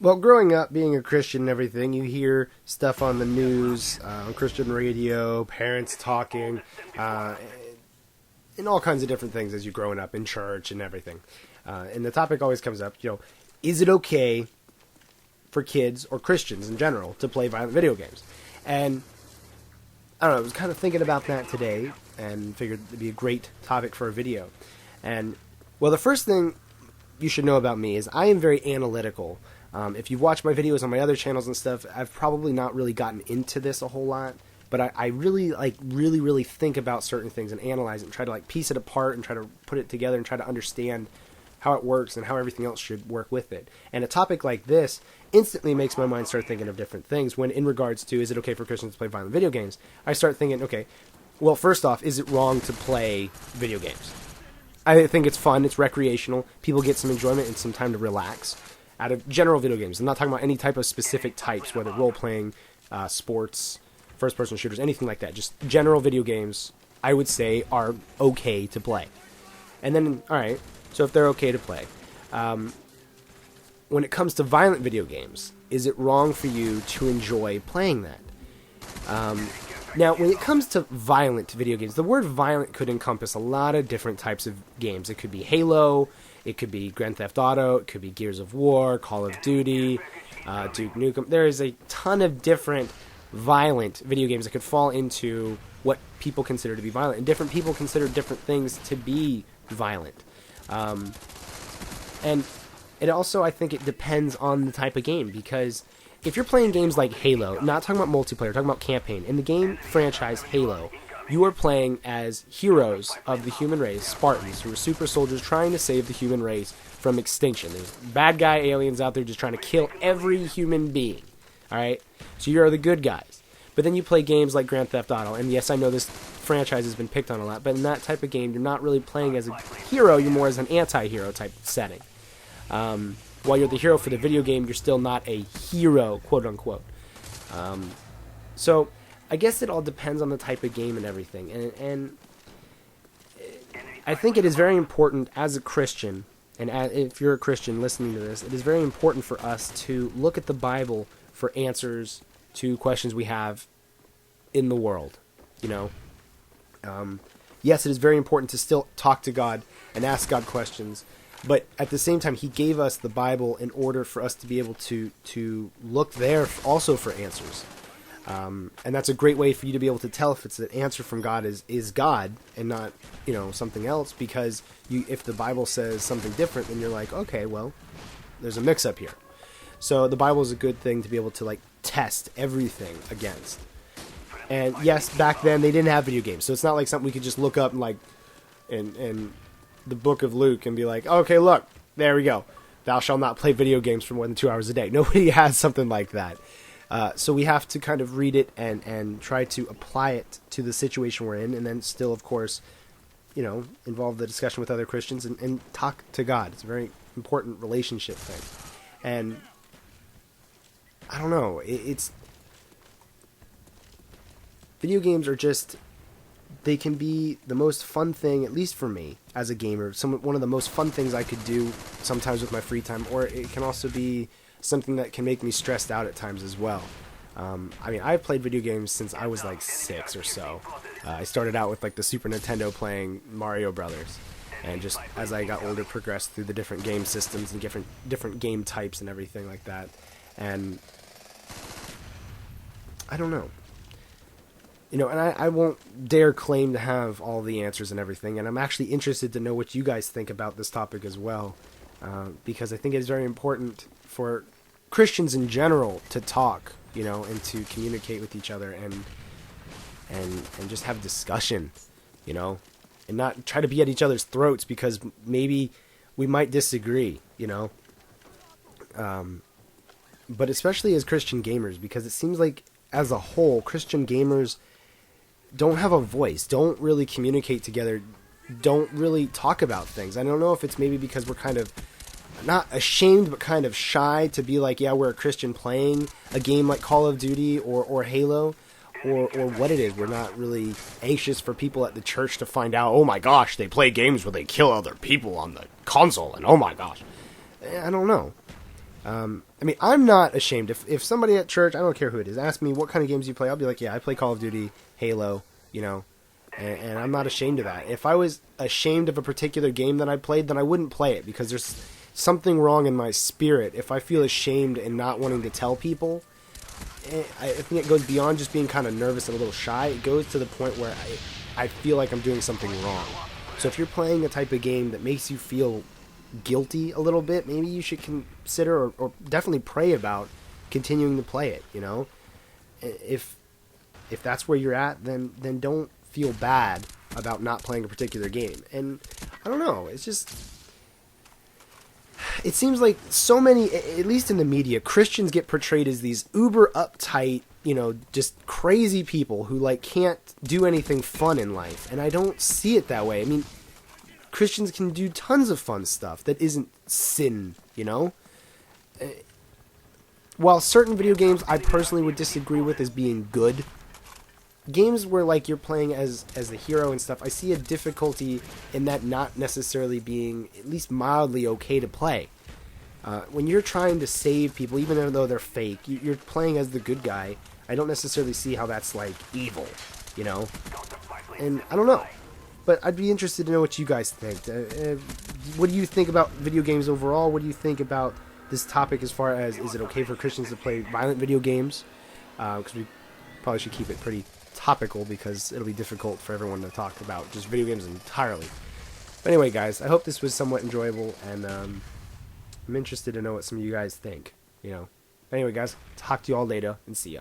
Well, growing up, being a Christian and everything, you hear stuff on the news, on Christian radio, parents talking, uh, and all kinds of different things as you're growing up in church and everything. And the topic always comes up, is it okay for kids or Christians in general to play violent video games? And I don't know, I was kind of thinking about that today and figured it'd be a great topic for a video. And, well, the first thing you should know about me is I am very analytical. If you've watched my videos on my other channels and stuff, I've probably not really gotten into this a whole lot, but I really really think about certain things and analyze it and try to piece it apart and try to put it together and try to understand how it works and how everything else should work with it. And a topic like this instantly makes my mind start thinking of different things when in regards to, is it okay for Christians to play violent video games? I start thinking, okay, well, first off, is it wrong to play video games? I think it's fun, it's recreational, people get some enjoyment and some time to relax out of general video games. I'm not talking about any type of specific types, whether role-playing, sports, first-person shooters, anything like that. Just general video games, I would say, are okay to play. And then, alright, so if they're okay to play, when it comes to violent video games, is it wrong for you to enjoy playing that? Now, when it comes to violent video games, the word violent could encompass a lot of different types of games. It could be Halo, it could be Grand Theft Auto, it could be Gears of War, Call of Duty, Duke Nukem. There is a ton of different violent video games that could fall into what people consider to be violent, and different people consider different things to be violent. And it also, I think it depends on the type of game, because if you're playing games like Halo, not talking about multiplayer, talking about campaign, in the game franchise Halo, you are playing as heroes of the human race, Spartans, who are super soldiers trying to save the human race from extinction. There's bad guy aliens out there just trying to kill every human being. Alright? So you're the good guys. But then you play games like Grand Theft Auto, and yes, I know this franchise has been picked on a lot, but in that type of game, you're not really playing as a hero, you're more as an anti-hero type setting. While you're the hero for the video game, you're still not a hero, quote-unquote. So, I guess it all depends on the type of game and everything. And I think it is very important as a Christian, and if you're a Christian listening to this, it is very important for us to look at the Bible for answers to questions we have in the world. Yes, it is very important to still talk to God and ask God questions, but at the same time, He gave us the Bible in order for us to be able to look there also for answers. And that's a great way for you to be able to tell if it's an answer from God is God and not, something else, because if the Bible says something different, then you're like, okay, well, there's a mix-up here. So the Bible is a good thing to be able to, test everything against. And yes, back then, they didn't have video games, so it's not like something we could just look up and, in the book of Luke and be like, okay, look, there we go. Thou shalt not play video games for more than 2 hours a day. Nobody has something like that. So we have to kind of read it and try to apply it to the situation we're in, and then still, of course, involve the discussion with other Christians and talk to God. It's a very important relationship thing. And I don't know, it's video games are just, they can be the most fun thing, at least for me as a gamer, one of the most fun things I could do sometimes with my free time, or it can also be something that can make me stressed out at times as well. I've played video games since I was 6 or so. I started out with the Super Nintendo playing Mario Brothers, and just as I got older, progressed through the different game systems and different game types and everything like that. And I don't know. And I won't dare claim to have all the answers and everything, and I'm actually interested to know what you guys think about this topic as well, because I think it's very important for Christians in general to talk, and to communicate with each other and just have discussion, and not try to be at each other's throats because maybe we might disagree, but especially as Christian gamers, because it seems like as a whole, Christian gamers don't have a voice, don't really communicate together, don't really talk about things. I don't know if it's maybe because we're kind of not ashamed, but kind of shy to be like, yeah, we're a Christian playing a game like Call of Duty or Halo, or what it is. We're not really anxious for people at the church to find out, oh my gosh, they play games where they kill other people on the console, and oh my gosh. I don't know. I mean, I'm not ashamed. If somebody at church, I don't care who it is, asks me what kind of games you play, I'll be like, yeah, I play Call of Duty, Halo, you know, and I'm not ashamed of that. If I was ashamed of a particular game that I played, then I wouldn't play it, because there's something wrong in my spirit. If I feel ashamed and not wanting to tell people, I think it goes beyond just being kind of nervous and a little shy. It goes to the point where I feel like I'm doing something wrong. So if you're playing a type of game that makes you feel guilty a little bit, maybe you should consider or definitely pray about continuing to play it, you know? If that's where you're at, then don't feel bad about not playing a particular game. And I don't know, it's just, it seems like so many, at least in the media, Christians get portrayed as these uber uptight, you know, just crazy people who like can't do anything fun in life. And I don't see it that way. I mean, Christians can do tons of fun stuff that isn't sin, you know? While certain video games I personally would disagree with as being good, games where like you're playing as the hero and stuff, I see a difficulty in that not necessarily being at least mildly okay to play. When you're trying to save people, even though they're fake, you're playing as the good guy. I don't necessarily see how that's like evil, you know? And I don't know. But I'd be interested to know what you guys think. What do you think about video games overall? What do you think about this topic as far as, is it okay for Christians to play violent video games? Because we probably should keep it pretty topical, because it'll be difficult for everyone to talk about just video games entirely. But anyway, guys, I hope this was somewhat enjoyable, and I'm interested to know what some of you guys think, you know. Anyway, guys, talk to you all later, and see ya.